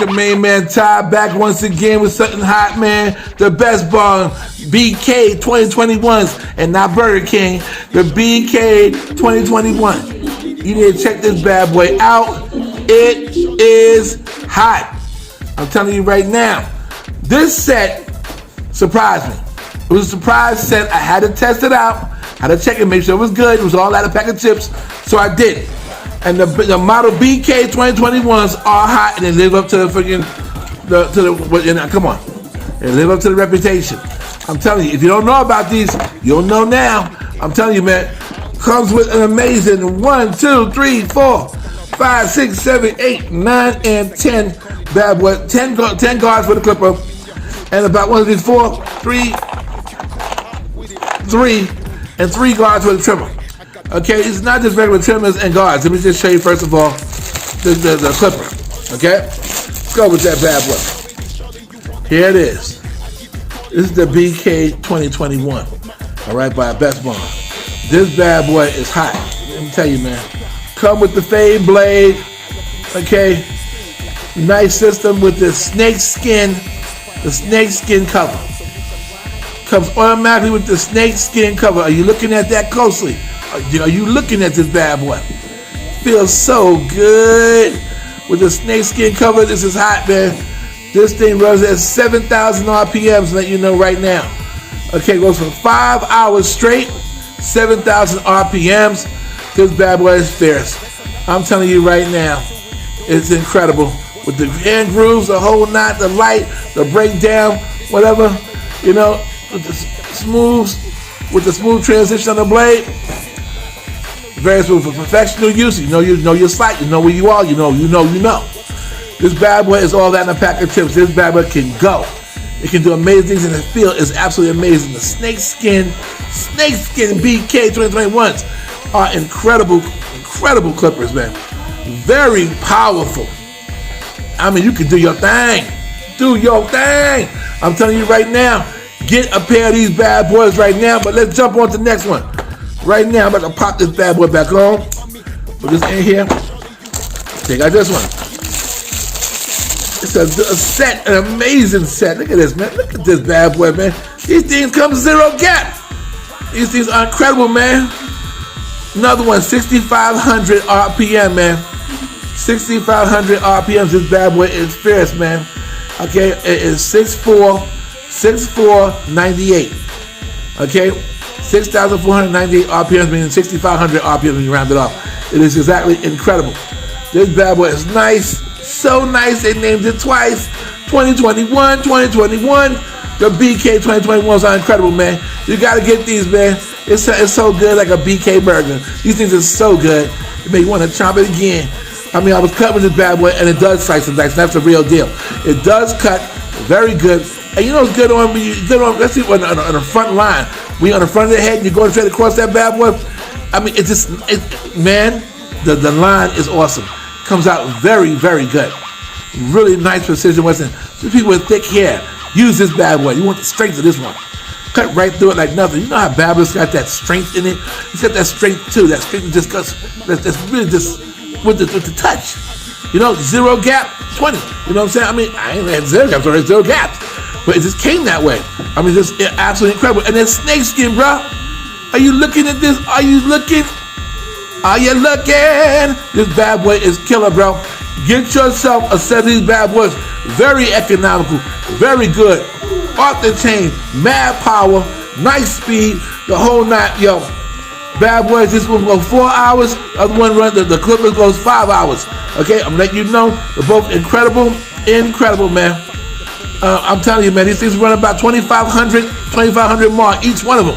your main man Ty back once again with something hot, man. The best bong BK-2021s and not Burger King. The BK-2021. You need to check this bad boy out. It is hot. I'm telling you right now. This set surprised me. It was a surprise set. I had to test it out. I had to check it, make sure it was good. It was all out of pack of chips, so I did. And the model BK-2021s are hot, and they live up to the freaking come on, they live up to the reputation. I'm telling you, if you don't know about these, you'll know now. I'm telling you, man. Comes with an amazing 1, 2, 3, 4, 5, 6, 7, 8, 9, and 10 bad boy. 10 guards for the clipper, and about 1, 2, 3, 4, 3, and 3 guards for the trimmer. Okay, it's not just regular trimmers and guards. Let me just show you first of all the clipper. Okay, let's go with that bad boy. Here it is. This is the BK-2021. All right, by BESTBOMG. This bad boy is hot. Let me tell you, man. Come with the fade blade. Okay, nice system with the snake skin cover. Comes automatically with the snake skin cover. Are you looking at that closely? Are you looking at this bad boy? Feels so good with the snake skin cover. This is hot, man. This thing runs at 7,000 RPMs, let you know right now. Okay, goes for 5 hours straight, 7,000 RPMs. This bad boy is fierce. I'm telling you right now, it's incredible. With the hand grooves, the whole knot, the light, the breakdown, whatever, you know, with the smooth transition on the blade. Very smooth for professional use. You know your site. You know where you are. You know. This bad boy is all that in a pack of chips. This bad boy can go. It can do amazing things, and the feel is absolutely amazing. The snakeskin BK-2021s are incredible clippers, man. Very powerful. I mean, you can do your thing. Do your thing. I'm telling you right now. Get a pair of these bad boys right now. But let's jump on to the next one. Right now, I'm about to pop this bad boy back on. Put this in here. Take out this one. It's a set, an amazing set. Look at this, man. Look at this bad boy, man. These things come 0 gap. These things are incredible, man. Another one, 6,500 RPM, man. 6,500 RPMs. This bad boy is fierce, man. Okay, it is 6,498. Okay, 6,498 RPMs, meaning 6,500 RPMs when you round it off. It is exactly incredible. This bad boy is nice, so nice. They named it twice. 2021. The BK-2021s are incredible, man. You gotta get these, man. It's so good, like a BK burger. These things are so good. It make you want to chomp it again. I mean, I was cut with this bad boy, and it does slice and dice. That's the real deal. It does cut very good. And you know it's good on, let's see, on the front line. When you're on the front of the head and you're going straight across that bad boy, I mean, man, the line is awesome. Comes out very, very good. Really nice precision. Listen, these people with thick hair, use this bad boy. You want the strength of this one. Cut right through it like nothing. You know how Barber's got that strength in it? He's got that strength too. That strength just goes, that's really just with the touch. You know, 0 gap, 20. You know what I'm saying? I mean, I ain't had 0 gaps, already 0 gaps. But it just came that way. I mean, just absolutely incredible. And then snakeskin, bro. Are you looking at this? Are you looking? Are you looking? This bad boy is killer, bro. Get yourself a set of these bad boys. Very economical, very good. Off the chain, mad power, nice speed, the whole night, yo. Bad boys, this one goes 4 hours. Other one run, the clippers goes 5 hours. Okay, I'm letting you know they're both incredible, man. I'm telling you, man, these things run about 2,500 mark, each one of them.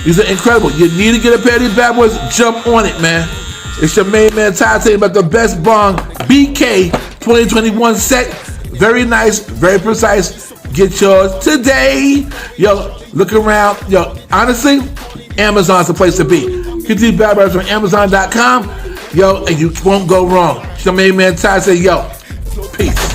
These are incredible. You need to get a pair of these bad boys. Jump on it, man. It's your main man, Ty, telling you about the BESTBOMG BK-2021 set. Very nice, very precise. Get yours today. Yo, look around. Yo, honestly, Amazon's the place to be. Get these bad boys from Amazon.com. Yo, and you won't go wrong. It's your main man, Ty, say, yo, peace.